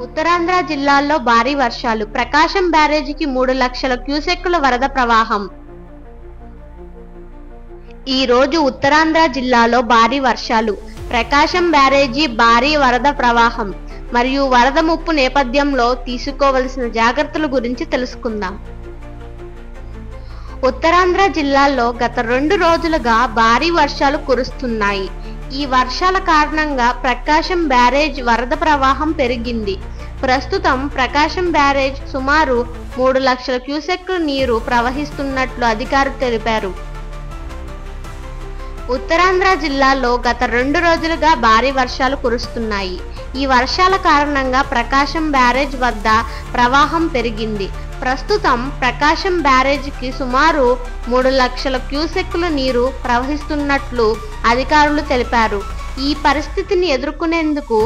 ఉత్తరాంధ్ర జిల్లాల్లో భారీ వర్షాలు, ప్రకాశం బ్యారేజీకి 3 లక్షల క్యూసెక్కుల వరద ప్రవాహం. ఈ రోజు ఉత్తరాంధ్ర జిల్లాలో భారీ వర్షాలు, ప్రకాశం బ్యారేజీ భారీ వరద ప్రవాహం మరియు వరద ముప్పు నేపథ్యంలో తీసుకోవలసిన జాగ్రత్తల గురించి తెలుసుకుందాం. ఉత్తరాంధ్ర జిల్లాల్లో గత 2 రోజులుగా భారీ వర్షాలు కురుస్తున్నాయి. ఈ వర్షాల కారణంగా ప్రకాశం బ్యారేజ్ వరద ప్రవాహం పెరిగింది. ప్రస్తుతం ప్రకాశం బ్యారేజ్ సుమారు 3 లక్షల క్యూసెక్కుల నీరు ప్రవహిస్తున్నట్లు అధికారులు తెలిపారు. ఉత్తరాంధ్ర జిల్లాలో గత 2 రోజులుగా భారీ వర్షాలు కురుస్తున్నాయి. ఈ వర్షాల కారణంగా ప్రకాశం బ్యారేజ్ వద్ద ప్రవాహం పెరిగింది. ప్రస్తుతం ప్రకాశం బ్యారేజీకి సుమారు 3 లక్షల క్యూసెక్కుల నీరు ప్రవహిస్తున్నట్లు అధికారులు తెలిపారు. ఈ పరిస్థితిని ఎదుర్కొనేందుకు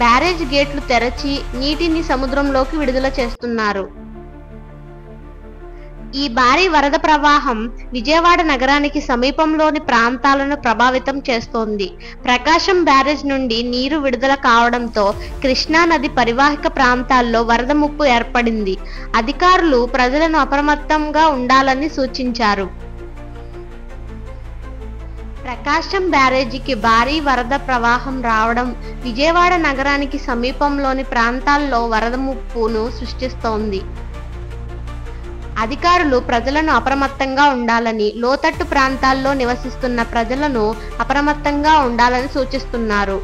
బ్యారేజ్ గేట్లు తెరచి నీటిని సముద్రంలోకి విడుదల చేస్తున్నారు. ఈ భారీ వరద ప్రవాహం విజయవాడ నగరానికి సమీపంలోని ప్రాంతాలను ప్రభావితం చేస్తోంది. ప్రకాశం బ్యారేజ్ నుండి నీరు విడుదల కావడంతో కృష్ణా నది పరివాహక ప్రాంతాల్లో వరద ముప్పు ఏర్పడింది. అధికారులు ప్రజలను అప్రమత్తంగా ఉండాలని సూచించారు. ప్రకాశం బ్యారేజీకి భారీ వరద ప్రవాహం రావడం విజయవాడ నగరానికి సమీపంలోని ప్రాంతాల్లో వరద ముప్పును సృష్టిస్తోంది. అధికారులు ప్రజలను అప్రమత్తంగా ఉండాలని, లోతట్టు ప్రాంతాల్లో నివసిస్తున్న ప్రజలను అప్రమత్తంగా ఉండాలని సూచిస్తున్నారు.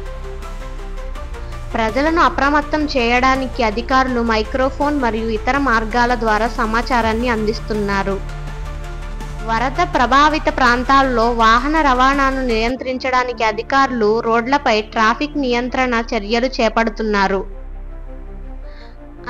ప్రజలను అప్రమత్తం చేయడానికి అధికారులు మైక్రోఫోన్ మరియు ఇతర మార్గాల ద్వారా సమాచారాన్ని అందిస్తున్నారు. వరద ప్రభావిత ప్రాంతాల్లో వాహన రవాణాను నియంత్రించడానికి అధికారులు రోడ్లపై ట్రాఫిక్ నియంత్రణ చర్యలు చేపడుతున్నారు.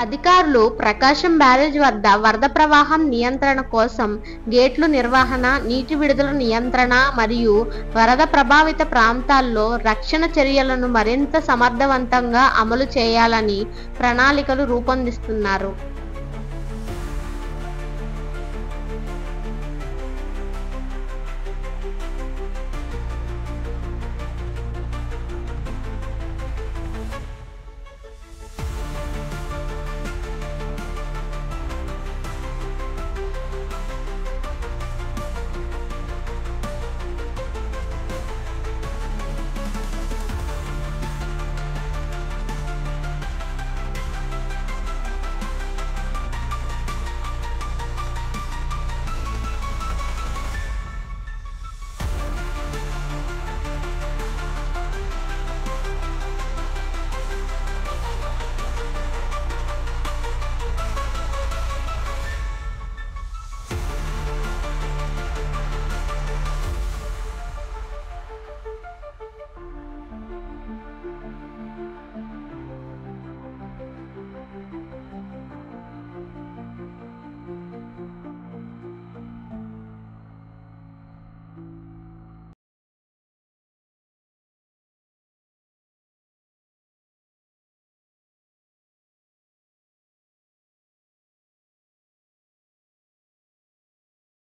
అధికారులు ప్రకాశం బ్యారేజ్ వద్ద వరద ప్రవాహం నియంత్రణ కోసం గేట్లు నిర్వహణ, నీటి విడుదల నియంత్రణ మరియు వరద ప్రభావిత ప్రాంతాల్లో రక్షణ చర్యలను మరింత సమర్థవంతంగా అమలు చేయాలని ప్రణాళికలు రూపొందిస్తున్నారు.